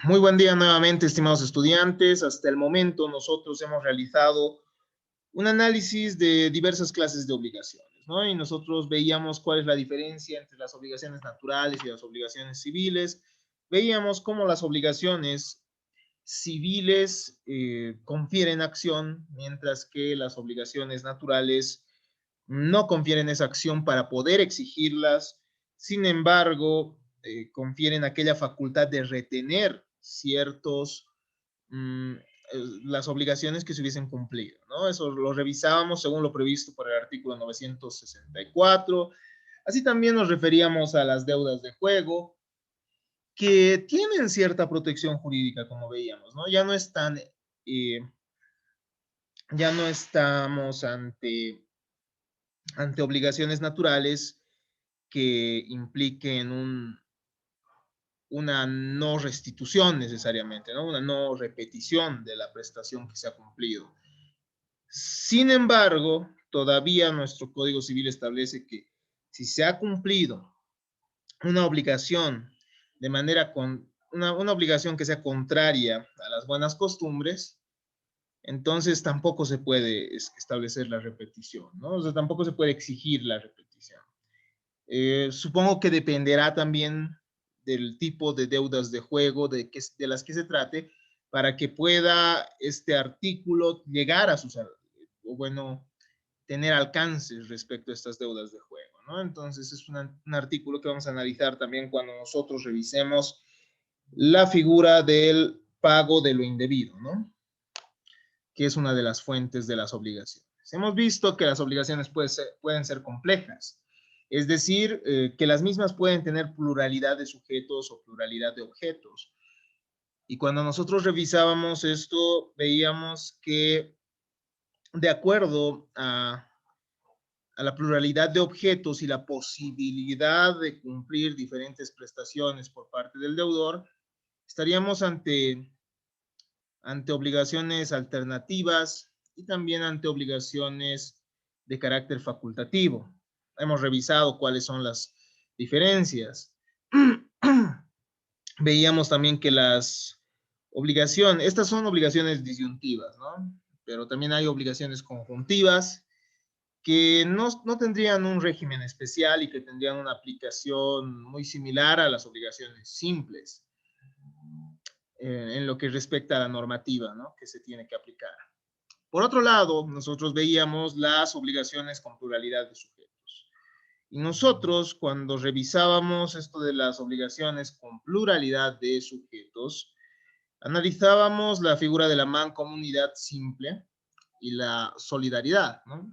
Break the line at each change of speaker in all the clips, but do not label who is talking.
Muy buen día nuevamente, estimados estudiantes. Hasta el momento nosotros hemos realizado un análisis de diversas clases de obligaciones, ¿no? Y nosotros veíamos cuál es la diferencia entre las obligaciones naturales y las obligaciones civiles. Veíamos cómo las obligaciones civiles confieren acción, mientras que las obligaciones naturales no confieren esa acción para poder exigirlas. Sin embargo, confieren aquella facultad de retener ciertos las obligaciones que se hubiesen cumplido, ¿no? Eso lo revisábamos según lo previsto por el artículo 964. Así también nos referíamos a las deudas de juego, que tienen cierta protección jurídica, como veíamos, ¿no? Ya no estamos ante obligaciones naturales que impliquen una no restitución necesariamente, ¿no? Una no repetición de la prestación que se ha cumplido. Sin embargo, todavía nuestro Código Civil establece que si se ha cumplido una obligación de manera una obligación que sea contraria a las buenas costumbres, entonces tampoco se puede establecer la repetición, ¿no? O sea, tampoco se puede exigir la repetición. Supongo que dependerá también del tipo de deudas de juego de las que se trate para que pueda este artículo llegar a sus, o bueno, tener alcances respecto a estas deudas de juego, ¿no? Entonces es un artículo que vamos a analizar también cuando nosotros revisemos la figura del pago de lo indebido, ¿no? Que es una de las fuentes de las obligaciones. Hemos visto que las obligaciones pueden ser complejas, es decir, que las mismas pueden tener pluralidad de sujetos o pluralidad de objetos. Y cuando nosotros revisábamos esto, veíamos que de acuerdo a la pluralidad de objetos y la posibilidad de cumplir diferentes prestaciones por parte del deudor, estaríamos ante obligaciones alternativas y también ante obligaciones de carácter facultativo. Hemos revisado cuáles son las diferencias. Veíamos también que estas son obligaciones disyuntivas, ¿no? Pero también hay obligaciones conjuntivas que no tendrían un régimen especial y que tendrían una aplicación muy similar a las obligaciones simples en lo que respecta a la normativa, ¿no?, que se tiene que aplicar. Por otro lado, nosotros veíamos las obligaciones con pluralidad de sujetos. Y nosotros, cuando revisábamos esto de las obligaciones con pluralidad de sujetos, analizábamos la figura de la mancomunidad simple y la solidaridad, ¿no?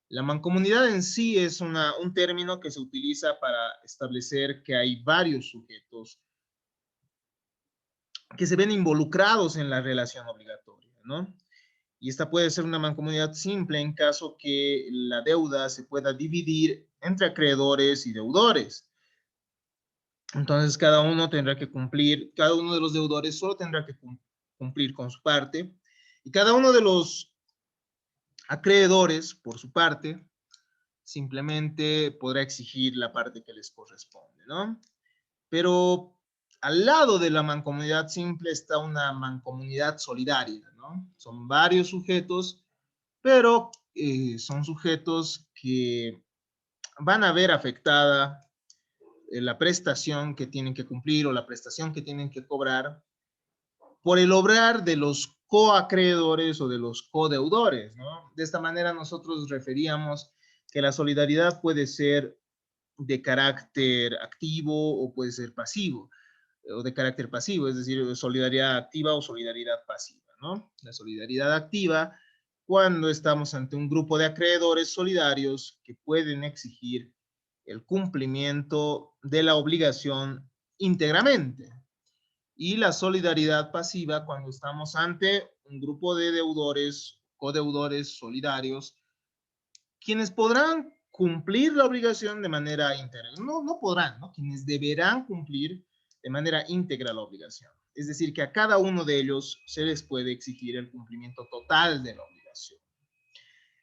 La mancomunidad en sí es un término que se utiliza para establecer que hay varios sujetos que se ven involucrados en la relación obligatoria, ¿no? Y esta puede ser una mancomunidad simple en caso que la deuda se pueda dividir entre acreedores y deudores. Entonces, cada uno de los deudores solo tendrá que cumplir con su parte, y cada uno de los acreedores, por su parte, simplemente podrá exigir la parte que les corresponde, ¿no? Pero al lado de la mancomunidad simple está una mancomunidad solidaria, ¿no? Son varios sujetos, pero son sujetos que van a ver afectada la prestación que tienen que cumplir o la prestación que tienen que cobrar por el obrar de los coacreedores o de los codeudores, ¿no? De esta manera nosotros referíamos que la solidaridad puede ser de carácter activo o puede ser pasivo, o de carácter pasivo, es decir, solidaridad activa o solidaridad pasiva, ¿no? La solidaridad activa, cuando estamos ante un grupo de acreedores solidarios que pueden exigir el cumplimiento de la obligación íntegramente. Y la solidaridad pasiva, cuando estamos ante un grupo de deudores, codeudores solidarios, quienes podrán cumplir la obligación de manera íntegra. No podrán, ¿no? Quienes deberán cumplir de manera íntegra la obligación. Es decir, que a cada uno de ellos se les puede exigir el cumplimiento total de la obligación.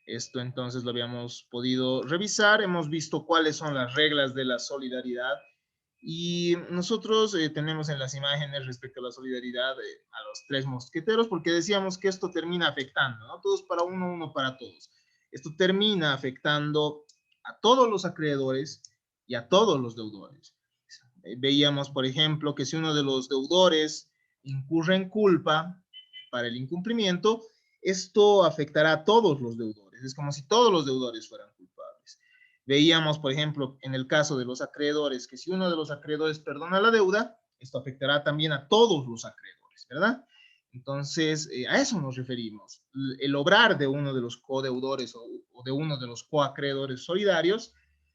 Esto entonces lo habíamos podido revisar, hemos visto cuáles son las reglas de la solidaridad Y nosotros tenemos en las imágenes respecto a la solidaridad a los tres mosqueteros, porque decíamos que esto termina afectando, ¿no? Todos para uno, uno para todos. Esto termina afectando a todos los acreedores y a todos los deudores. Veíamos, por ejemplo, que si uno de los deudores incurre en culpa para el incumplimiento, esto afectará a todos los deudores. Es como si todos los deudores fueran culpables. Veíamos, por ejemplo, en el caso de los acreedores, que si uno de los acreedores perdona la deuda, esto afectará también a todos los acreedores, ¿verdad? Entonces, a eso nos referimos. El obrar de uno de los codeudores o de uno de los coacreedores solidarios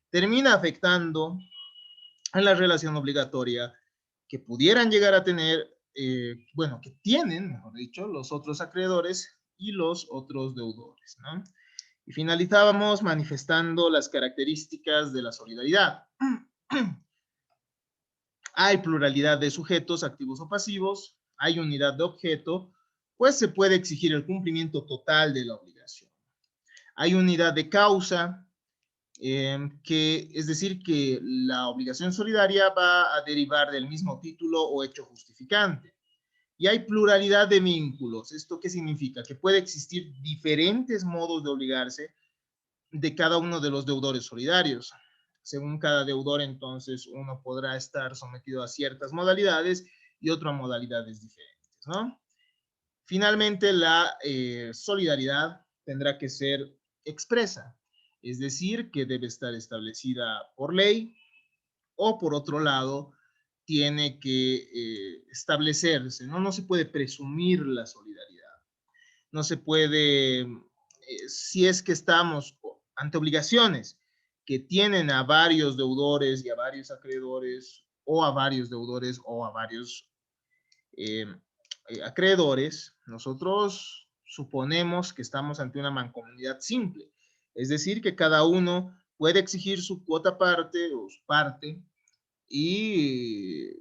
termina afectando a la relación obligatoria que pudieran llegar a tener, bueno, que tienen, mejor dicho, los otros acreedores y los otros deudores, ¿no? Y finalizábamos manifestando las características de la solidaridad. Hay pluralidad de sujetos, activos o pasivos, hay unidad de objeto, pues se puede exigir el cumplimiento total de la obligación. Hay unidad de causa, que es decir, que la obligación solidaria va a derivar del mismo título o hecho justificante. Y hay pluralidad de vínculos. ¿Esto qué significa? Que puede existir diferentes modos de obligarse de cada uno de los deudores solidarios. Según cada deudor, entonces, uno podrá estar sometido a ciertas modalidades y otras modalidades diferentes, ¿no? Finalmente, la solidaridad tendrá que ser expresa, es decir, que debe estar establecida por ley o, por otro lado, tiene que establecerse, ¿no? No se puede presumir la solidaridad. No se puede, si es que estamos ante obligaciones que tienen a varios deudores y a varios acreedores, o a varios deudores o a varios eh, acreedores, nosotros suponemos que estamos ante una mancomunidad simple, es decir, que cada uno puede exigir su cuota parte o su parte y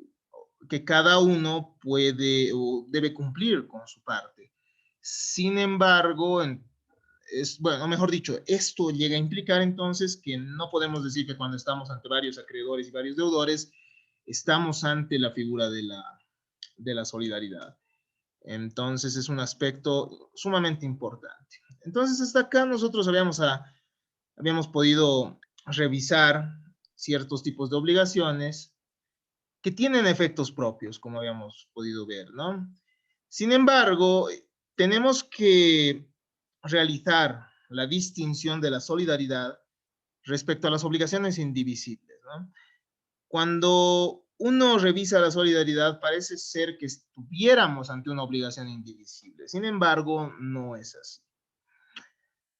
que cada uno puede o debe cumplir con su parte. Sin embargo, bueno, mejor dicho, esto llega a implicar entonces que no podemos decir que cuando estamos ante varios acreedores y varios deudores, estamos ante la figura de la solidaridad. Entonces es un aspecto sumamente importante. Entonces hasta acá nosotros habíamos podido revisar ciertos tipos de obligaciones que tienen efectos propios, como habíamos podido ver, ¿no? Sin embargo, tenemos que realizar la distinción de la solidaridad respecto a las obligaciones indivisibles, ¿no? Cuando uno revisa la solidaridad, parece ser que estuviéramos ante una obligación indivisible. Sin embargo, no es así.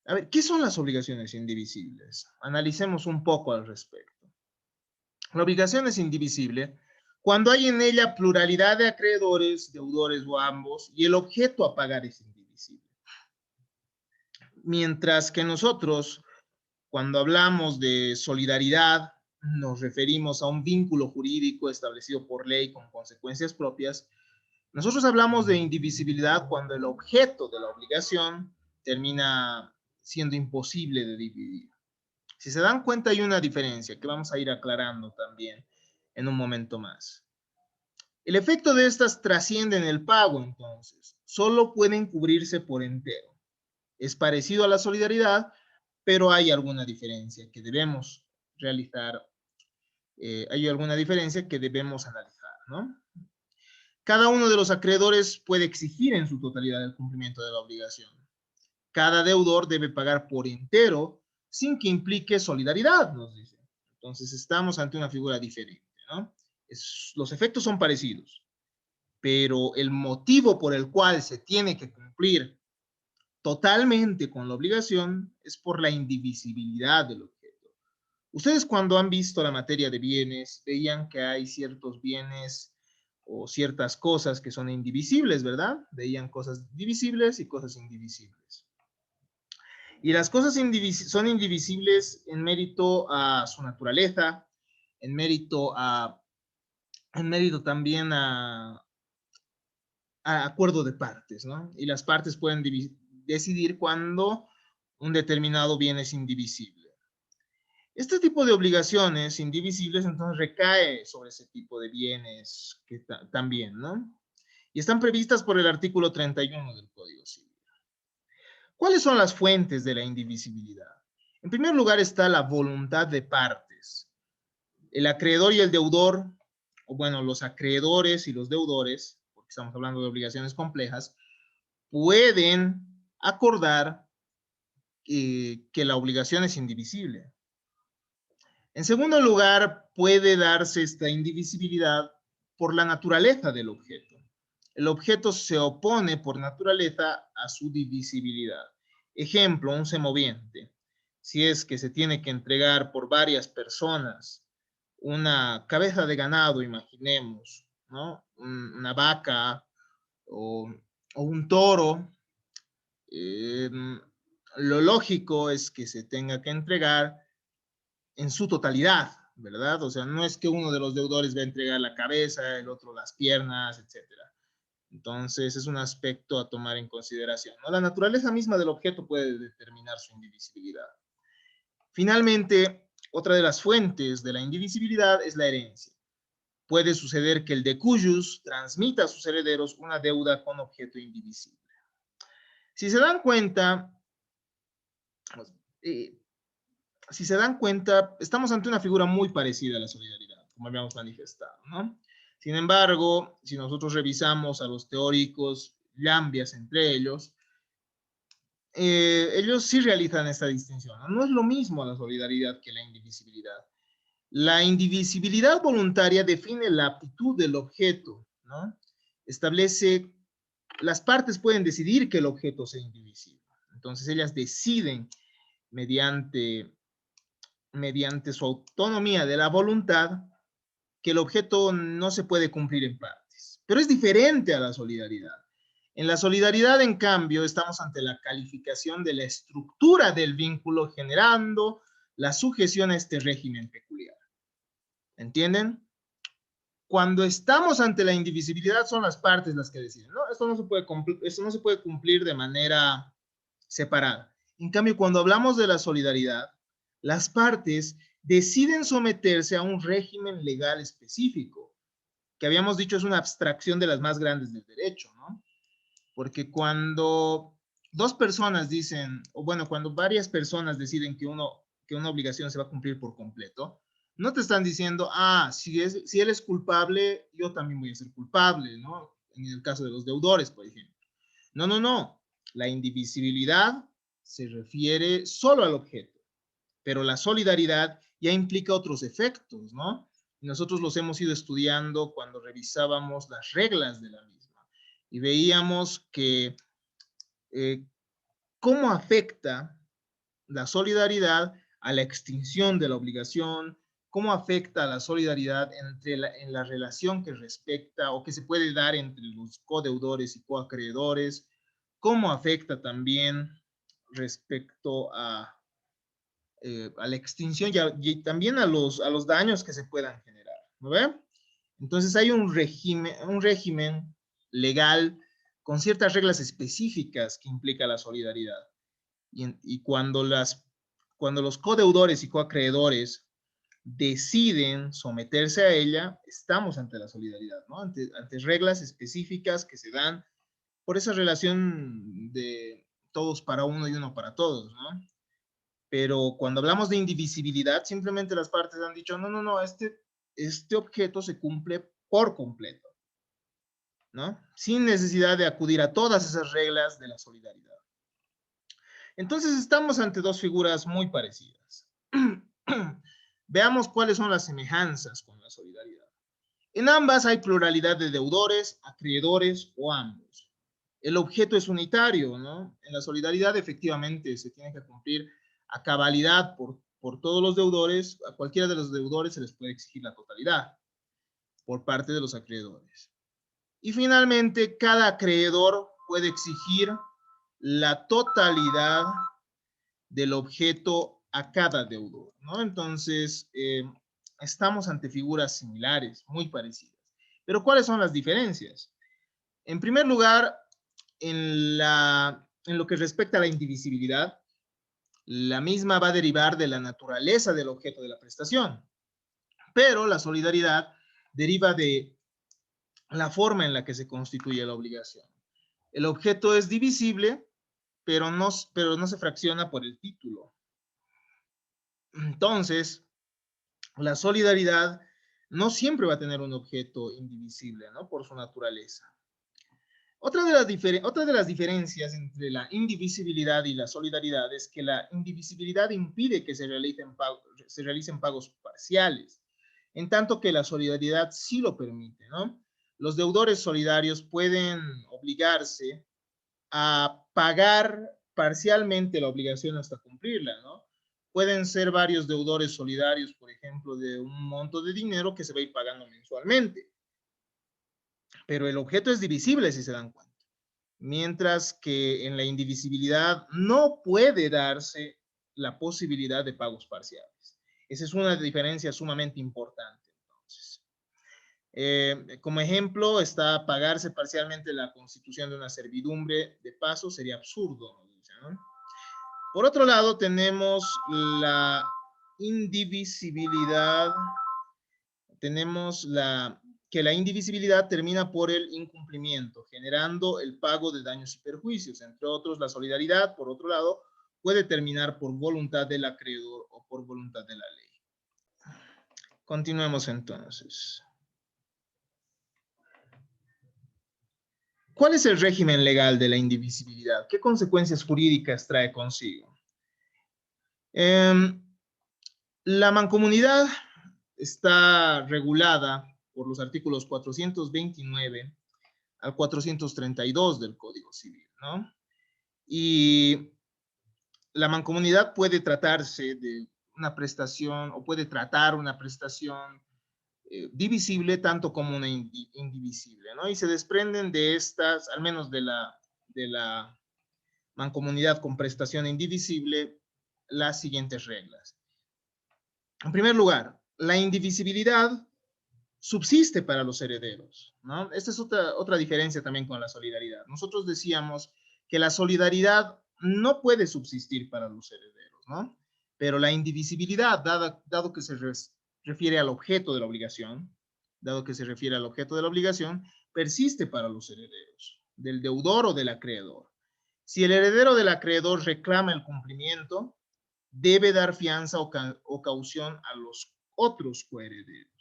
A ver, ¿qué son las obligaciones indivisibles? Analicemos un poco al respecto. La obligación es indivisible cuando hay en ella pluralidad de acreedores, deudores o ambos, y el objeto a pagar es indivisible. Mientras que nosotros, cuando hablamos de solidaridad, nos referimos a un vínculo jurídico establecido por ley con consecuencias propias. Nosotros hablamos de indivisibilidad cuando el objeto de la obligación termina siendo imposible de dividir. Si se dan cuenta, hay una diferencia que vamos a ir aclarando también en un momento más. El efecto de estas trasciende en el pago, entonces. Solo pueden cubrirse por entero. Es parecido a la solidaridad, pero hay alguna diferencia que debemos realizar, hay alguna diferencia que debemos analizar, ¿no? Cada uno de los acreedores puede exigir en su totalidad el cumplimiento de la obligación. Cada deudor debe pagar por entero sin que implique solidaridad, nos dice. Entonces estamos ante una figura diferente, ¿no? Los efectos son parecidos, pero el motivo por el cual se tiene que cumplir totalmente con la obligación es por la indivisibilidad del objeto. Ustedes cuando han visto la materia de bienes, veían que hay ciertos bienes o ciertas cosas que son indivisibles, ¿verdad? Veían cosas divisibles y cosas indivisibles. Y las cosas son indivisibles en mérito a su naturaleza, en mérito también a acuerdo de partes, ¿no? Y las partes pueden decidir cuándo un determinado bien es indivisible. Este tipo de obligaciones indivisibles entonces recae sobre ese tipo de bienes que también, ¿no? Y están previstas por el artículo 31 del Código Civil. ¿Cuáles son las fuentes de la indivisibilidad? En primer lugar está la voluntad de partes. El acreedor y el deudor, o bueno, los acreedores y los deudores, porque estamos hablando de obligaciones complejas, pueden acordar que la obligación es indivisible. En segundo lugar, puede darse esta indivisibilidad por la naturaleza del objeto. El objeto se opone por naturaleza a su divisibilidad. Ejemplo, un semoviente. Si es que se tiene que entregar por varias personas una cabeza de ganado, imaginemos, ¿no? Una vaca o un toro, eh, lo lógico es que se tenga que entregar en su totalidad, ¿verdad? O sea, no es que uno de los deudores va a entregar la cabeza, el otro las piernas, etcétera. Entonces, es un aspecto a tomar en consideración, ¿no? La naturaleza misma del objeto puede determinar su indivisibilidad. Finalmente, otra de las fuentes de la indivisibilidad es la herencia. Puede suceder que el decujus transmita a sus herederos una deuda con objeto indivisible. Si se dan cuenta, eh, estamos ante una figura muy parecida a la solidaridad, como habíamos manifestado, ¿no? Sin embargo, si nosotros revisamos a los teóricos llambias entre ellos, ellos sí realizan esta distinción, ¿no? No es lo mismo la solidaridad que la indivisibilidad. La indivisibilidad voluntaria define la aptitud del objeto, ¿no? Establece, las partes pueden decidir que el objeto sea indivisible. Entonces ellas deciden mediante su autonomía de la voluntad que el objeto no se puede cumplir en partes. Pero es diferente a la solidaridad. En la solidaridad, en cambio, estamos ante la calificación de la estructura del vínculo generando la sujeción a este régimen peculiar. ¿Entienden? Cuando estamos ante la indivisibilidad son las partes las que deciden, ¿no? Esto no se puede cumplir de manera separada. En cambio, cuando hablamos de la solidaridad, las partes deciden someterse a un régimen legal específico, que habíamos dicho es una abstracción de las más grandes del derecho, ¿no? Porque cuando dos personas dicen, o bueno, cuando varias personas deciden que una obligación se va a cumplir por completo, no te están diciendo, si él es culpable, yo también voy a ser culpable, ¿no? En el caso de los deudores, por ejemplo. No, no, no. La indivisibilidad se refiere solo al objeto, pero la solidaridad ya implica otros efectos, ¿no? Y nosotros los hemos ido estudiando cuando revisábamos las reglas de la misma y veíamos que cómo afecta la solidaridad a la extinción de la obligación, cómo afecta la solidaridad en la relación que respecta o que se puede dar entre los codeudores y coacreedores, cómo afecta también respecto a la extinción y también a los daños que se puedan generar, ¿no ve? Entonces hay un régimen legal con ciertas reglas específicas que implica la solidaridad. Y cuando los codeudores y coacreedores deciden someterse a ella, estamos ante la solidaridad, ¿no? Ante reglas específicas que se dan por esa relación de todos para uno y uno para todos, ¿no? Pero cuando hablamos de indivisibilidad, simplemente las partes han dicho, no, no, no, este objeto se cumple por completo, ¿no? Sin necesidad de acudir a todas esas reglas de la solidaridad. Entonces estamos ante dos figuras muy parecidas. Veamos cuáles son las semejanzas con la solidaridad. En ambas hay pluralidad de deudores, acreedores o ambos. El objeto es unitario, ¿no? En la solidaridad efectivamente se tiene que cumplir a cabalidad por todos los deudores, a cualquiera de los deudores se les puede exigir la totalidad por parte de los acreedores. Y finalmente, cada acreedor puede exigir la totalidad del objeto a cada deudor, ¿no? Entonces, estamos ante figuras similares, muy parecidas. Pero ¿cuáles son las diferencias? En primer lugar, en lo que respecta a la indivisibilidad, La misma va a derivar de la naturaleza del objeto de la prestación, pero la solidaridad deriva de la forma en la que se constituye la obligación. El objeto es divisible, pero no se fracciona por el título. Entonces, la solidaridad no siempre va a tener un objeto indivisible, ¿no? Por su naturaleza. Otra de las diferencias entre la indivisibilidad y la solidaridad es que la indivisibilidad impide que se realicen pagos parciales, en tanto que la solidaridad sí lo permite, ¿no? Los deudores solidarios pueden obligarse a pagar parcialmente la obligación hasta cumplirla, ¿no? Pueden ser varios deudores solidarios, por ejemplo, de un monto de dinero que se va a ir pagando mensualmente. Pero el objeto es divisible, si se dan cuenta. Mientras que en la indivisibilidad no puede darse la posibilidad de pagos parciales. Esa es una diferencia sumamente importante. Entonces, como ejemplo, está pagarse parcialmente la constitución de una servidumbre de paso, sería absurdo, ¿no? Por otro lado, tenemos la indivisibilidad, que la indivisibilidad termina por el incumplimiento, generando el pago de daños y perjuicios. Entre otros, la solidaridad, por otro lado, puede terminar por voluntad del acreedor o por voluntad de la ley. Continuemos entonces. ¿Cuál es el régimen legal de la indivisibilidad? ¿Qué consecuencias jurídicas trae consigo? La mancomunidad está regulada por los artículos 429 al 432 del Código Civil, ¿no? Y la mancomunidad puede tratarse de una prestación o puede tratar una prestación divisible tanto como una indivisible, ¿no? Y se desprenden de estas, al menos de la mancomunidad con prestación indivisible, las siguientes reglas. En primer lugar, la indivisibilidad subsiste para los herederos, ¿no? Esta es otra diferencia también con la solidaridad. Nosotros decíamos que la solidaridad no puede subsistir para los herederos, ¿no? Pero la indivisibilidad, dado que se refiere al objeto de la obligación, persiste para los herederos, del deudor o del acreedor. Si el heredero del acreedor reclama el cumplimiento, debe dar fianza o caución a los otros coherederos.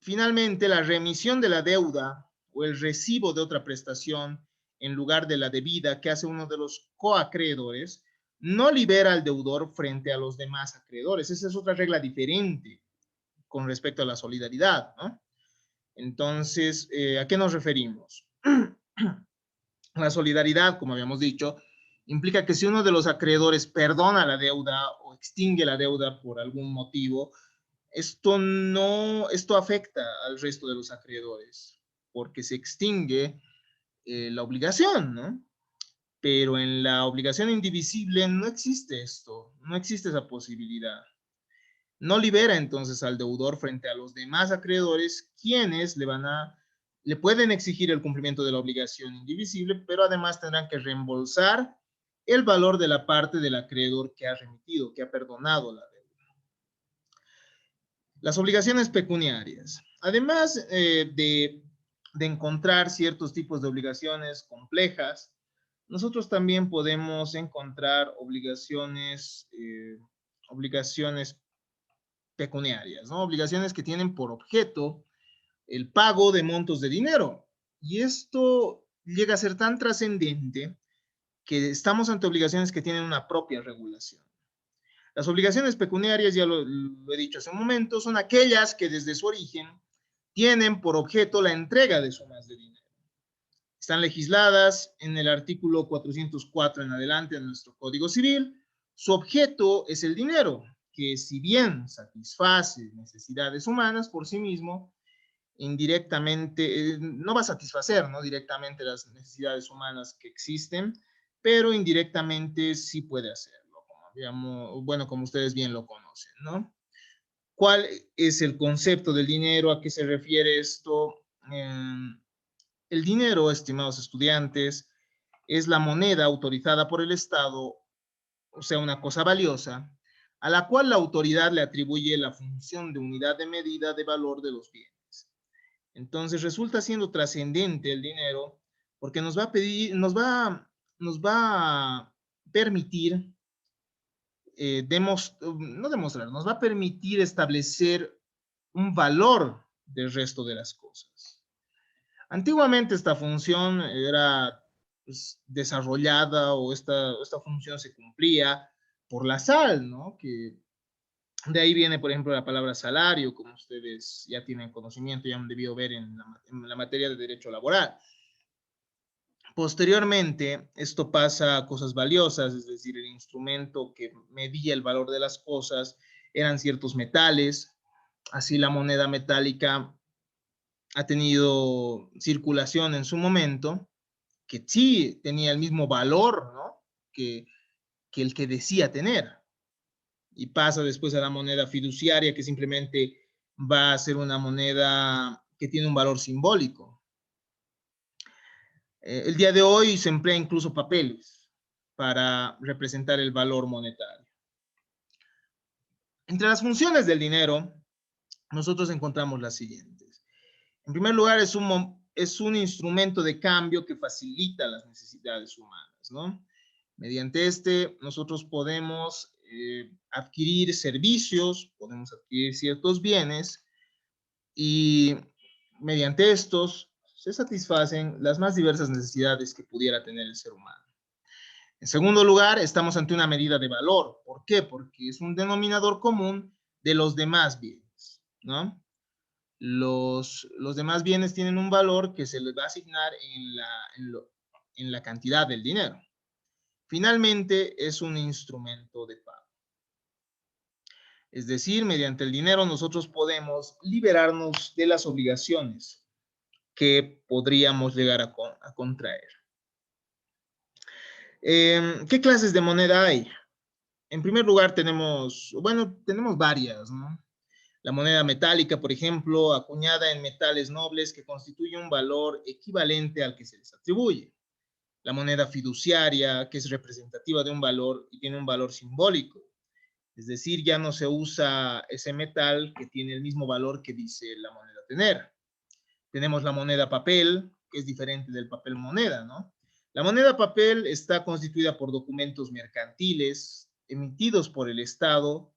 Finalmente, la remisión de la deuda o el recibo de otra prestación en lugar de la debida que hace uno de los coacreedores no libera al deudor frente a los demás acreedores. Esa es otra regla diferente con respecto a la solidaridad, ¿no? Entonces, ¿a qué nos referimos? La solidaridad, como habíamos dicho, implica que si uno de los acreedores perdona la deuda o extingue la deuda por algún motivo, esto afecta al resto de los acreedores, porque se extingue la obligación, ¿no? Pero en la obligación indivisible no existe esto, no existe esa posibilidad. No libera entonces al deudor frente a los demás acreedores, quienes le pueden exigir el cumplimiento de la obligación indivisible, pero además tendrán que reembolsar el valor de la parte del acreedor que ha remitido, que ha perdonado la deuda. Las obligaciones pecuniarias. Además de encontrar ciertos tipos de obligaciones complejas, nosotros también podemos encontrar obligaciones pecuniarias, ¿no? Obligaciones que tienen por objeto el pago de montos de dinero. Y esto llega a ser tan trascendente que estamos ante obligaciones que tienen una propia regulación. Las obligaciones pecuniarias, ya lo he dicho hace un momento, son aquellas que desde su origen tienen por objeto la entrega de sumas de dinero. Están legisladas en el artículo 404 en adelante de nuestro Código Civil. Su objeto es el dinero, que si bien satisface necesidades humanas por sí mismo, indirectamente, no va a satisfacer, ¿no?, directamente las necesidades humanas que existen, pero indirectamente sí puede hacerlo, como ustedes bien lo conocen, ¿no? ¿Cuál es el concepto del dinero? ¿A qué se refiere esto? El dinero, estimados estudiantes, es la moneda autorizada por el Estado, o sea, una cosa valiosa, a la cual la autoridad le atribuye la función de unidad de medida de valor de los bienes. Entonces resulta siendo trascendente el dinero porque nos va a pedir, nos va a permitir no demostrar, nos va a permitir establecer un valor del resto de las cosas. Antiguamente esta función era pues, desarrollada o esta función se cumplía por la sal, ¿no? Que de ahí viene, por ejemplo, la palabra salario, como ustedes ya tienen conocimiento, ya han debido ver en la materia de derecho laboral. Posteriormente, esto pasa a cosas valiosas, es decir, el instrumento que medía el valor de las cosas eran ciertos metales. Así la moneda metálica ha tenido circulación en su momento, que sí tenía el mismo valor, ¿no? que el que decía tener. Y pasa después a la moneda fiduciaria, que simplemente va a ser una moneda que tiene un valor simbólico. El día de hoy se emplea incluso papeles para representar el valor monetario. Entre las funciones del dinero, nosotros encontramos las siguientes. En primer lugar, es un instrumento de cambio que facilita las necesidades humanas, ¿no? Mediante este, nosotros podemos adquirir servicios, podemos adquirir ciertos bienes y mediante estos se satisfacen las más diversas necesidades que pudiera tener el ser humano. En segundo lugar, estamos ante una medida de valor. ¿Por qué? Porque es un denominador común de los demás bienes, ¿no? Los demás bienes tienen un valor que se les va a asignar en la cantidad del dinero. Finalmente, es un instrumento de pago. Es decir, mediante el dinero nosotros podemos liberarnos de las obligaciones que podríamos llegar a contraer. ¿Qué clases de moneda hay? En primer lugar tenemos varias, ¿no? La moneda metálica, por ejemplo, acuñada en metales nobles que constituye un valor equivalente al que se les atribuye. La moneda fiduciaria, que es representativa de un valor y tiene un valor simbólico. Es decir, ya no se usa ese metal que tiene el mismo valor que dice la moneda tener. Tenemos la moneda papel, que es diferente del papel moneda, ¿no? La moneda papel está constituida por documentos mercantiles emitidos por el Estado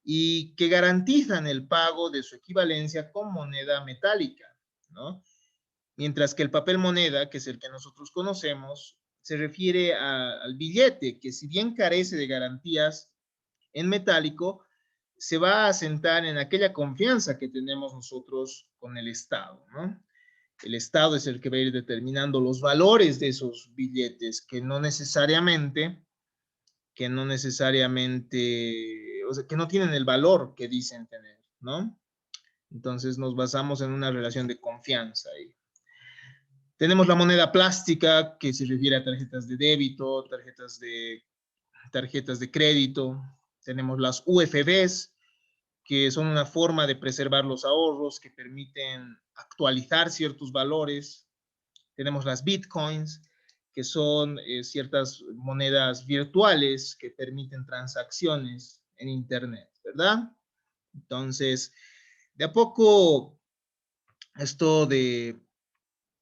y que garantizan el pago de su equivalencia con moneda metálica, ¿no? Mientras que el papel moneda, que es el que nosotros conocemos, se refiere al billete, que si bien carece de garantías en metálico, se va a asentar en aquella confianza que tenemos nosotros con el Estado, ¿no? El Estado es el que va a ir determinando los valores de esos billetes, que no necesariamente, o sea, que no tienen el valor que dicen tener, ¿no? Entonces nos basamos en una relación de confianza ahí. Tenemos la moneda plástica, que se refiere a tarjetas de débito, tarjetas de crédito. Tenemos las UFBs, que son una forma de preservar los ahorros, que permiten actualizar ciertos valores. Tenemos las bitcoins, que son ciertas monedas virtuales que permiten transacciones en Internet, ¿verdad? Entonces, de a poco, esto de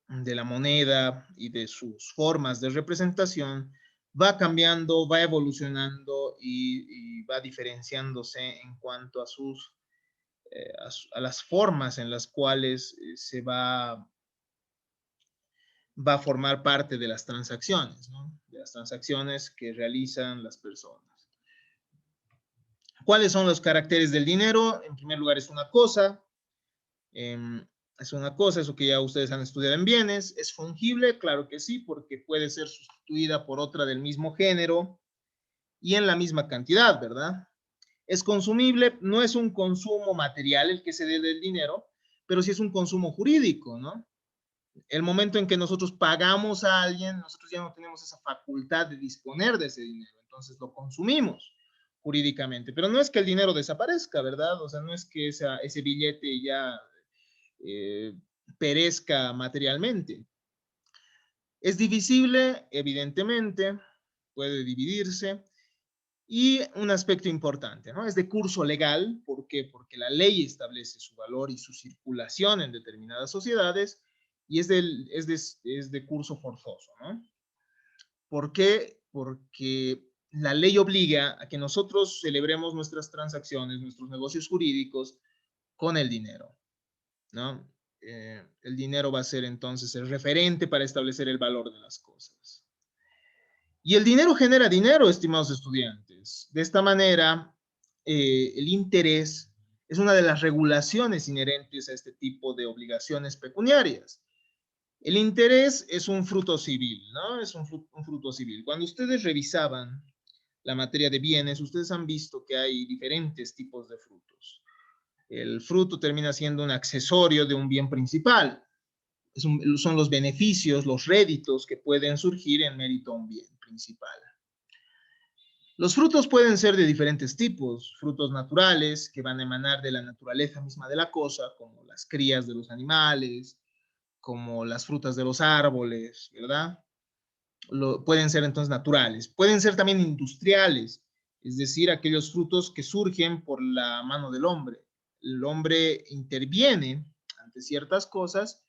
la moneda y de sus formas de representación va cambiando, va evolucionando y va diferenciándose en cuanto a a las formas en las cuales se va a formar parte de las transacciones, ¿no? De las transacciones que realizan las personas. ¿Cuáles son los caracteres del dinero? En primer lugar, es una cosa. Eso que ya ustedes han estudiado en bienes. ¿Es fungible? Claro que sí, porque puede ser sustituida por otra del mismo género y en la misma cantidad, ¿verdad? Es consumible, no es un consumo material el que se dé del dinero, pero sí es un consumo jurídico, ¿no? El momento en que nosotros pagamos a alguien, nosotros ya no tenemos esa facultad de disponer de ese dinero, entonces lo consumimos jurídicamente, pero no es que el dinero desaparezca, ¿verdad? O sea, no es que ese billete ya perezca materialmente. Es divisible, evidentemente, puede dividirse. Y un aspecto importante, ¿no? Es de curso legal. ¿Por qué? Porque la ley establece su valor y su circulación en determinadas sociedades, y es de curso forzoso, ¿no? ¿Por qué? Porque la ley obliga a que nosotros celebremos nuestras transacciones, nuestros negocios jurídicos con el dinero, ¿no? El dinero va a ser entonces el referente para establecer el valor de las cosas. Y el dinero genera dinero, estimados estudiantes. De esta manera, el interés es una de las regulaciones inherentes a este tipo de obligaciones pecuniarias. El interés es un fruto civil, ¿no? Es un fruto civil. Cuando ustedes revisaban la materia de bienes, ustedes han visto que hay diferentes tipos de frutos. El fruto termina siendo un accesorio de un bien principal. Son los beneficios, los réditos que pueden surgir en mérito a un bien principal. Los frutos pueden ser de diferentes tipos: frutos naturales, que van a emanar de la naturaleza misma de la cosa, como las crías de los animales, como las frutas de los árboles, ¿verdad? Pueden ser entonces naturales. Pueden ser también industriales, es decir, aquellos frutos que surgen por la mano del hombre. El hombre interviene ante ciertas cosas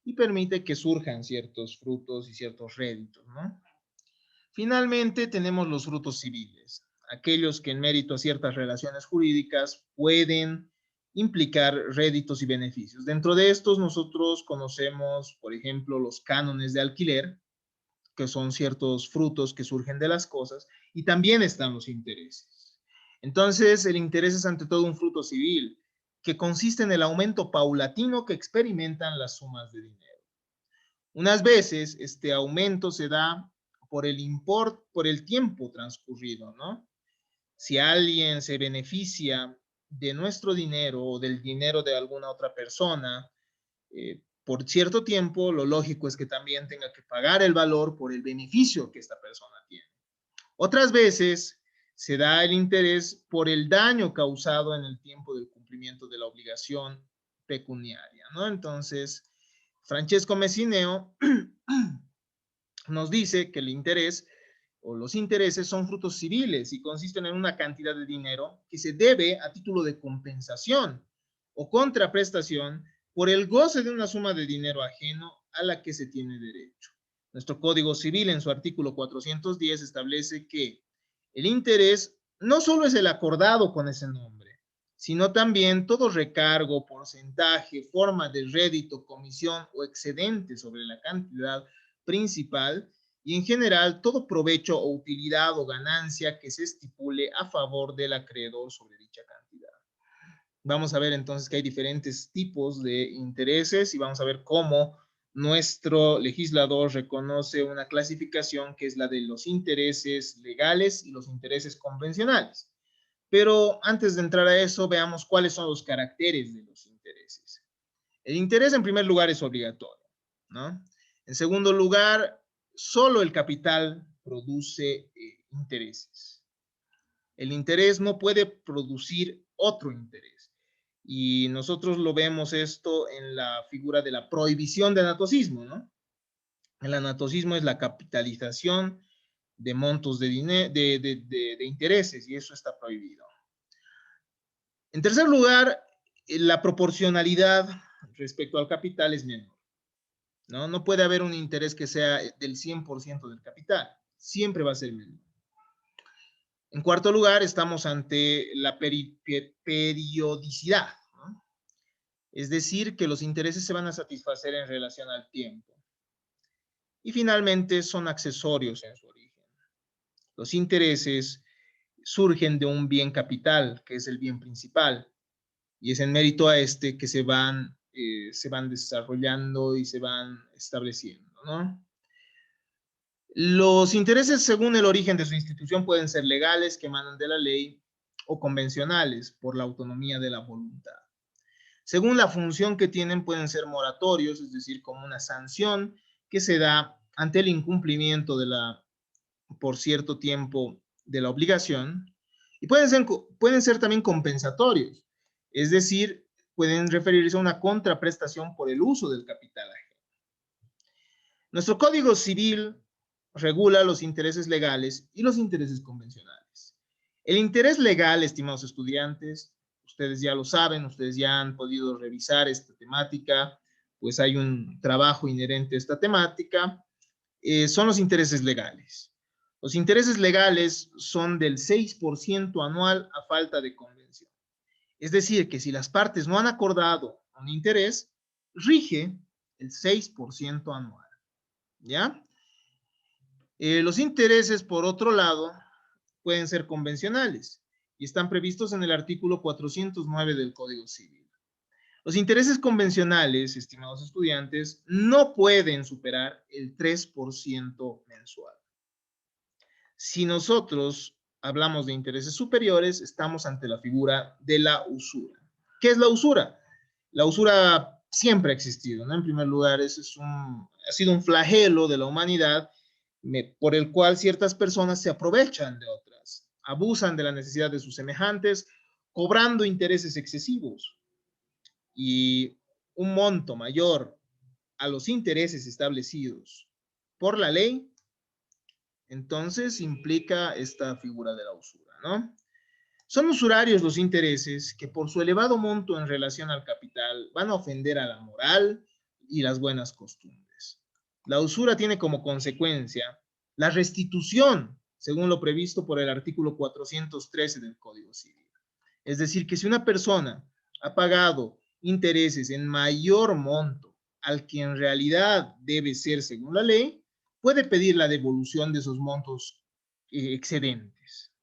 y permite que surjan ciertos frutos y ciertos réditos, ¿no? Finalmente, tenemos los frutos civiles, aquellos que en mérito a ciertas relaciones jurídicas pueden implicar réditos y beneficios. Dentro de estos, nosotros conocemos, por ejemplo, los cánones de alquiler, que son ciertos frutos que surgen de las cosas, y también están los intereses. Entonces, el interés es ante todo un fruto civil, que consiste en el aumento paulatino que experimentan las sumas de dinero. Unas veces este aumento se da por el tiempo transcurrido, ¿no? Si alguien se beneficia de nuestro dinero o del dinero de alguna otra persona por cierto tiempo, lo lógico es que también tenga que pagar el valor por el beneficio que esta persona tiene. Otras veces se da el interés por el daño causado en el tiempo del cumplimiento de la obligación pecuniaria, ¿no? Entonces, Francesco Messineo nos dice que el interés o los intereses son frutos civiles y consisten en una cantidad de dinero que se debe a título de compensación o contraprestación por el goce de una suma de dinero ajeno a la que se tiene derecho. Nuestro Código Civil, en su artículo 410, establece que el interés no solo es el acordado con ese nombre, sino también todo recargo, porcentaje, forma de rédito, comisión o excedente sobre la cantidad principal, y en general todo provecho o utilidad o ganancia que se estipule a favor del acreedor sobre dicha cantidad. Vamos a ver entonces que hay diferentes tipos de intereses y vamos a ver cómo nuestro legislador reconoce una clasificación que es la de los intereses legales y los intereses convencionales. Pero antes de entrar a eso, veamos cuáles son los caracteres de los intereses. El interés, en primer lugar, es obligatorio, ¿no? En segundo lugar, solo el capital produce intereses. El interés no puede producir otro interés. Y nosotros lo vemos esto en la figura de la prohibición de anatocismo, ¿no? El anatocismo es la capitalización de montos de intereses, y eso está prohibido. En tercer lugar, la proporcionalidad respecto al capital es menor, ¿no? No puede haber un interés que sea del 100% del capital, siempre va a ser menor. En cuarto lugar, estamos ante la periodicidad, ¿no? Es decir, que los intereses se van a satisfacer en relación al tiempo. Y finalmente, son accesorios en su origen. Los intereses surgen de un bien capital, que es el bien principal, y es en mérito a este que se van desarrollando y se van estableciendo, ¿no? Los intereses, según el origen de su institución, pueden ser legales, que emanan de la ley, o convencionales, por la autonomía de la voluntad. Según la función que tienen, pueden ser moratorios, es decir, como una sanción que se da ante el incumplimiento por cierto tiempo de la obligación, y pueden ser también compensatorios, es decir, pueden referirse a una contraprestación por el uso del capital ajeno. Nuestro Código Civil regula los intereses legales y los intereses convencionales. El interés legal, estimados estudiantes, ustedes ya lo saben, ustedes ya han podido revisar esta temática, pues hay un trabajo inherente a esta temática, son los intereses legales. Los intereses legales son del 6% anual a falta de convención. Es decir, que si las partes no han acordado un interés, rige el 6% anual. ¿Ya? Los intereses, por otro lado, pueden ser convencionales y están previstos en el artículo 409 del Código Civil. Los intereses convencionales, estimados estudiantes, no pueden superar el 3% mensual. Si nosotros hablamos de intereses superiores, estamos ante la figura de la usura. ¿Qué es la usura? La usura siempre ha existido, ¿no? En primer lugar, ha sido un flagelo de la humanidad por el cual ciertas personas se aprovechan de otras, abusan de la necesidad de sus semejantes, cobrando intereses excesivos. Y un monto mayor a los intereses establecidos por la ley, entonces implica esta figura de la usura, ¿no? Son usurarios los intereses que por su elevado monto en relación al capital van a ofender a la moral y las buenas costumbres. La usura tiene como consecuencia la restitución, según lo previsto por el artículo 413 del Código Civil. Es decir, que si una persona ha pagado intereses en mayor monto al que en realidad debe ser según la ley, puede pedir la devolución de esos montos excedentes,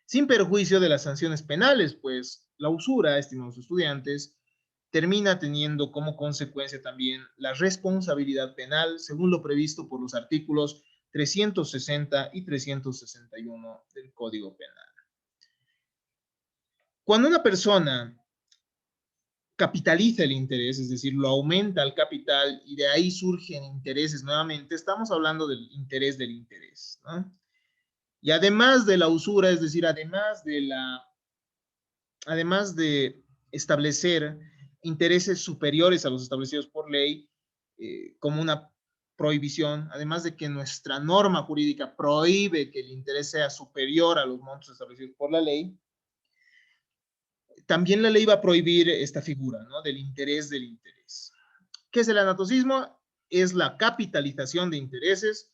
sin perjuicio de las sanciones penales, pues la usura, estimados estudiantes, termina teniendo como consecuencia también la responsabilidad penal, según lo previsto por los artículos 360 y 361 del Código Penal. Cuando una persona capitaliza el interés, es decir, lo aumenta al capital y de ahí surgen intereses nuevamente, estamos hablando del interés, ¿no? Y además de la usura, es decir, además de establecer intereses superiores a los establecidos por ley, como una prohibición, además de que nuestra norma jurídica prohíbe que el interés sea superior a los montos establecidos por la ley, también la ley va a prohibir esta figura, ¿no? Del interés. ¿Qué es el anatocismo? Es la capitalización de intereses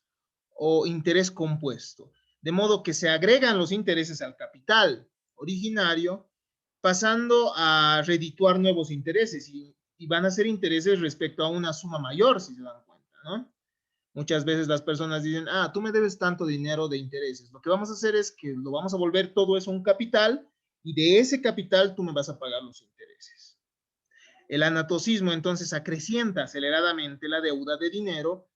o interés compuesto, de modo que se agregan los intereses al capital originario, pasando a redituar nuevos intereses y van a ser intereses respecto a una suma mayor, si se dan cuenta, ¿no? Muchas veces las personas dicen, tú me debes tanto dinero de intereses. Lo que vamos a hacer es que lo vamos a volver todo eso un capital y de ese capital tú me vas a pagar los intereses. El anatocismo entonces acrecienta aceleradamente la deuda de dinero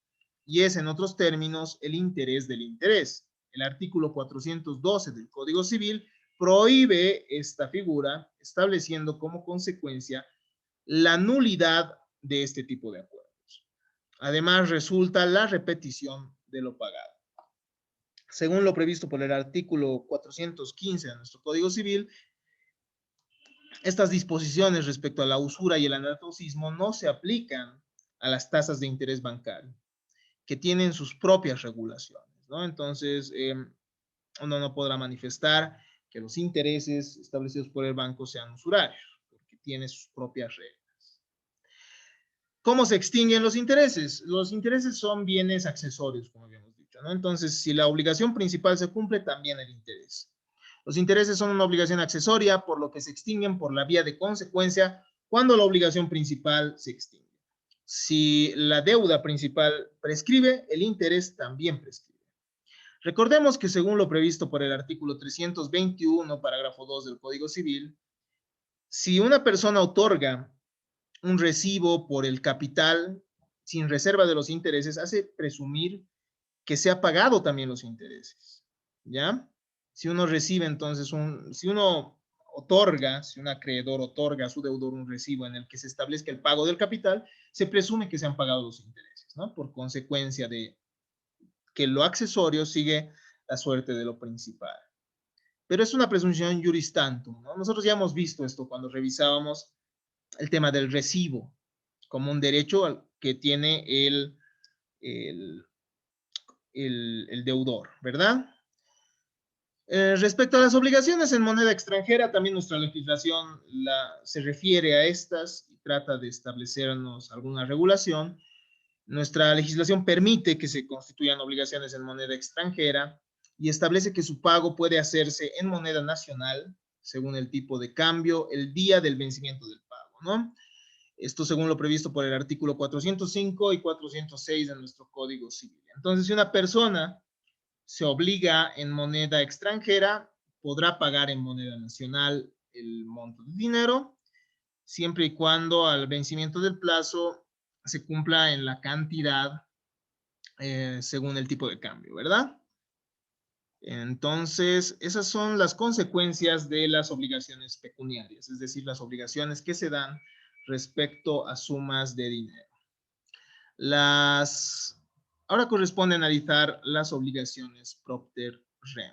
y es, en otros términos, el interés del interés. El artículo 412 del Código Civil prohíbe esta figura, estableciendo como consecuencia la nulidad de este tipo de acuerdos. Además, resulta la repetición de lo pagado. Según lo previsto por el artículo 415 de nuestro Código Civil, estas disposiciones respecto a la usura y el anatocismo no se aplican a las tasas de interés bancario, que tienen sus propias regulaciones, ¿no? Entonces, uno no podrá manifestar que los intereses establecidos por el banco sean usurarios, porque tiene sus propias reglas. ¿Cómo se extinguen los intereses? Los intereses son bienes accesorios, como habíamos dicho, ¿no? Entonces, si la obligación principal se cumple, también el interés. Los intereses son una obligación accesoria, por lo que se extinguen por la vía de consecuencia cuando la obligación principal se extingue. Si la deuda principal prescribe, el interés también prescribe. Recordemos que según lo previsto por el artículo 321, parágrafo 2 del Código Civil, si una persona otorga un recibo por el capital sin reserva de los intereses, hace presumir que se ha pagado también los intereses, ¿ya? Si uno recibe entonces si un acreedor otorga a su deudor un recibo en el que se establezca el pago del capital, se presume que se han pagado los intereses, ¿no? Por consecuencia de que lo accesorio sigue la suerte de lo principal. Pero es una presunción juris tantum, ¿no? Nosotros ya hemos visto esto cuando revisábamos el tema del recibo como un derecho que tiene el el, el deudor, ¿verdad? Respecto a las obligaciones en moneda extranjera, también nuestra legislación se refiere a estas y trata de establecernos alguna regulación. Nuestra legislación permite que se constituyan obligaciones en moneda extranjera y establece que su pago puede hacerse en moneda nacional, según el tipo de cambio, el día del vencimiento del pago, ¿no? Esto según lo previsto por el artículo 405 y 406 de nuestro Código Civil. Entonces, si una persona se obliga en moneda extranjera, podrá pagar en moneda nacional el monto de dinero, siempre y cuando al vencimiento del plazo se cumpla en la cantidad según el tipo de cambio, ¿verdad? Entonces, esas son las consecuencias de las obligaciones pecuniarias, es decir, las obligaciones que se dan respecto a sumas de dinero. Ahora corresponde analizar las obligaciones propter rem.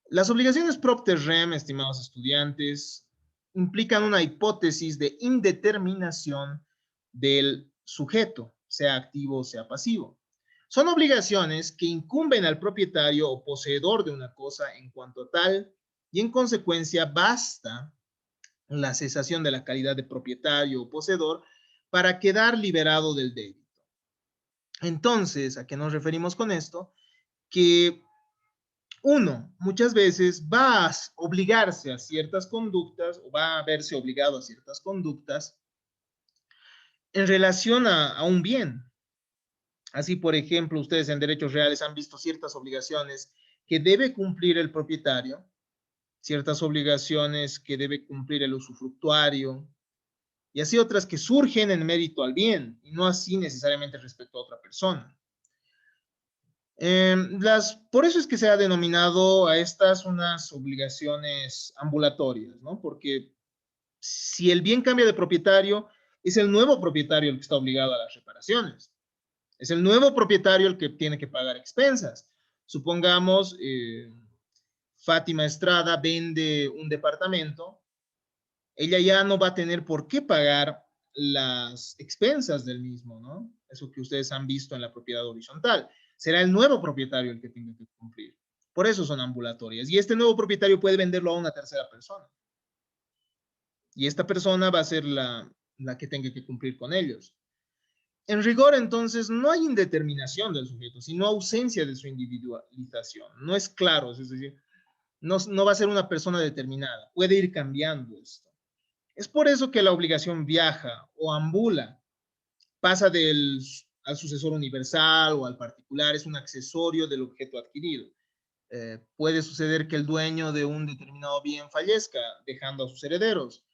Las obligaciones propter rem, estimados estudiantes, implican una hipótesis de indeterminación del sujeto, sea activo o sea pasivo. Son obligaciones que incumben al propietario o poseedor de una cosa en cuanto a tal, y en consecuencia basta la cesación de la calidad de propietario o poseedor para quedar liberado del débito. Entonces, ¿a qué nos referimos con esto? Que uno muchas veces va a obligarse a ciertas conductas o va a verse obligado a ciertas conductas en relación a un bien. Así, por ejemplo, ustedes en derechos reales han visto ciertas obligaciones que debe cumplir el propietario, ciertas obligaciones que debe cumplir el usufructuario, y así otras que surgen en mérito al bien, y no así necesariamente respecto a otra persona. Por eso es que se ha denominado a estas unas obligaciones ambulatorias, ¿no? Porque si el bien cambia de propietario, es el nuevo propietario el que está obligado a las reparaciones. Es el nuevo propietario el que tiene que pagar expensas. Supongamos, Fátima Estrada vende un departamento, ella ya no va a tener por qué pagar las expensas del mismo, ¿no? Eso que ustedes han visto en la propiedad horizontal. Será el nuevo propietario el que tenga que cumplir. Por eso son ambulatorias. Y este nuevo propietario puede venderlo a una tercera persona. Y esta persona va a ser la que tenga que cumplir con ellos. En rigor, entonces, no hay indeterminación del sujeto, sino ausencia de su individualización. No es claro, es decir, no va a ser una persona determinada. Puede ir cambiando esto. Es por eso que la obligación viaja o ambula, pasa al sucesor universal o al particular, es un accesorio del objeto adquirido. Puede suceder que el dueño de un determinado bien fallezca, dejando a sus herederos,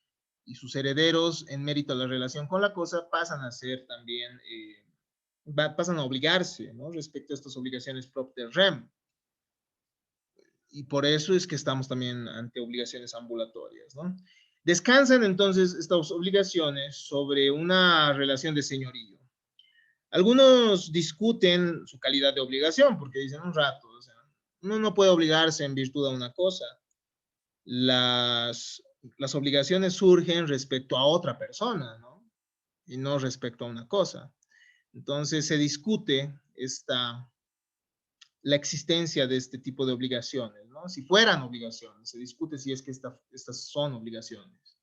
y sus herederos, en mérito a la relación con la cosa, pasan a ser también, pasan a obligarse, ¿no? Respecto a estas obligaciones propter rem. Y por eso es que estamos también ante obligaciones ambulatorias, ¿no? Descansan entonces estas obligaciones sobre una relación de señorío. Algunos discuten su calidad de obligación porque dicen un rato, o sea, uno no puede obligarse en virtud de una cosa. Las obligaciones surgen respecto a otra persona, ¿no? Y no respecto a una cosa. Entonces se discute la existencia de este tipo de obligaciones, ¿no? Si fueran obligaciones, se discute si es que estas son obligaciones.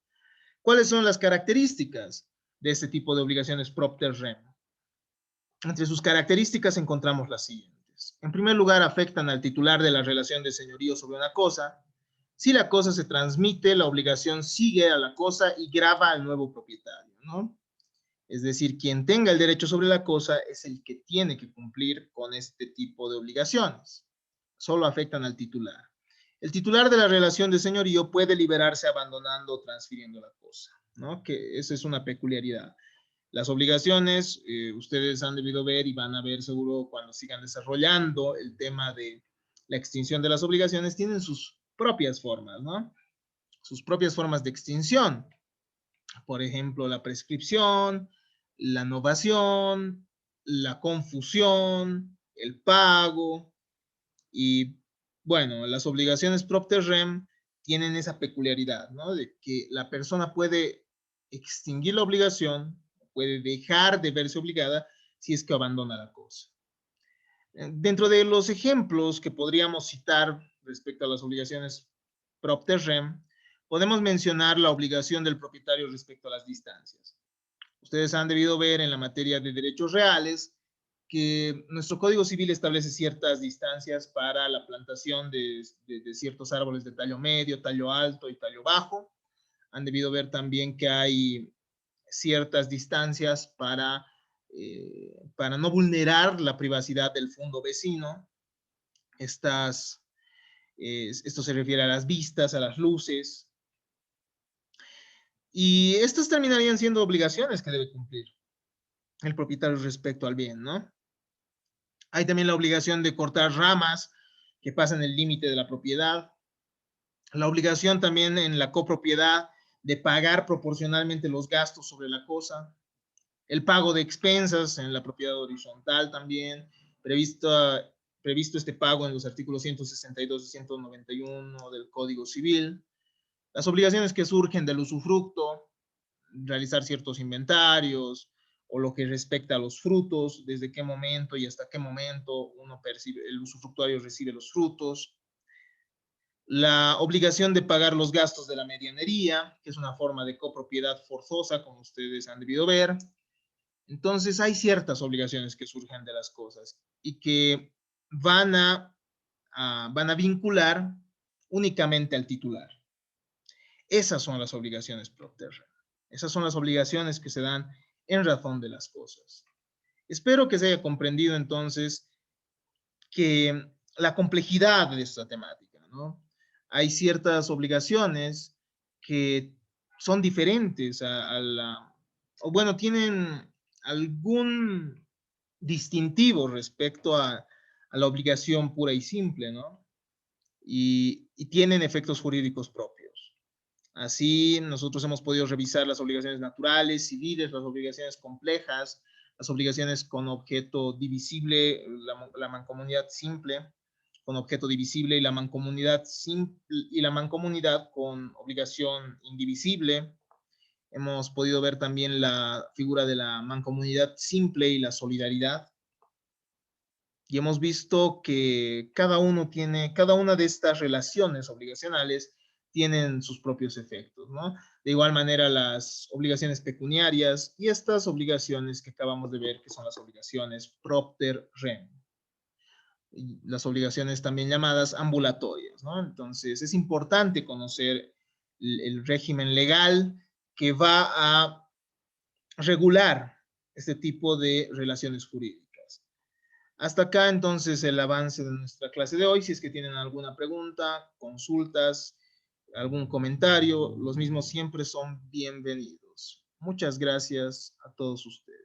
¿Cuáles son las características de este tipo de obligaciones propter rem? Entre sus características encontramos las siguientes. En primer lugar, afectan al titular de la relación de señorío sobre una cosa. Si la cosa se transmite, la obligación sigue a la cosa y grava al nuevo propietario, ¿no? Es decir, quien tenga el derecho sobre la cosa es el que tiene que cumplir con este tipo de obligaciones. Solo afectan al titular. El titular de la relación de señorío puede liberarse abandonando o transfiriendo la cosa, ¿no? Que esa es una peculiaridad. Las obligaciones, ustedes han debido ver y van a ver seguro cuando sigan desarrollando el tema de la extinción de las obligaciones, tienen sus propias formas, ¿no? Sus propias formas de extinción. Por ejemplo, la prescripción, la novación, la confusión, el pago y, bueno, las obligaciones propter rem tienen esa peculiaridad, ¿no? De que la persona puede extinguir la obligación, puede dejar de verse obligada si es que abandona la cosa. Dentro de los ejemplos que podríamos citar respecto a las obligaciones propter rem, podemos mencionar la obligación del propietario respecto a las distancias. Ustedes han debido ver en la materia de derechos reales que nuestro Código Civil establece ciertas distancias para la plantación de ciertos árboles de tallo medio, tallo alto y tallo bajo. Han debido ver también que hay ciertas distancias para no vulnerar la privacidad del fondo vecino. Esto se refiere a las vistas, a las luces. Y estas terminarían siendo obligaciones que debe cumplir el propietario respecto al bien, ¿no? Hay también la obligación de cortar ramas que pasan el límite de la propiedad. La obligación también en la copropiedad de pagar proporcionalmente los gastos sobre la cosa. El pago de expensas en la propiedad horizontal también, previsto este pago en los artículos 162 y 191 del Código Civil. Las obligaciones que surgen del usufructo, realizar ciertos inventarios, o lo que respecta a los frutos, desde qué momento y hasta qué momento uno percibe, el usufructuario recibe los frutos. La obligación de pagar los gastos de la medianería, que es una forma de copropiedad forzosa, como ustedes han debido ver. Entonces hay ciertas obligaciones que surgen de las cosas y que van a vincular únicamente al titular. Esas son las obligaciones propter rem. Esas son las obligaciones que se dan en razón de las cosas. Espero que se haya comprendido entonces que la complejidad de esta temática, ¿no? Hay ciertas obligaciones que son diferentes o bueno, tienen algún distintivo respecto a la obligación pura y simple, ¿no? Y tienen efectos jurídicos propios. Así, nosotros hemos podido revisar las obligaciones naturales, civiles, las obligaciones complejas, las obligaciones con objeto divisible, la mancomunidad simple con objeto divisible y la mancomunidad con obligación indivisible. Hemos podido ver también la figura de la mancomunidad simple y la solidaridad. Y hemos visto que cada una de estas relaciones obligacionales tienen sus propios efectos, ¿no? De igual manera, las obligaciones pecuniarias y estas obligaciones que acabamos de ver, que son las obligaciones propter rem. Y las obligaciones también llamadas ambulatorias, ¿no? Entonces, es importante conocer el régimen legal que va a regular este tipo de relaciones jurídicas. Hasta acá entonces el avance de nuestra clase de hoy. Si es que tienen alguna pregunta, consultas, algún comentario, los mismos siempre son bienvenidos. Muchas gracias a todos ustedes.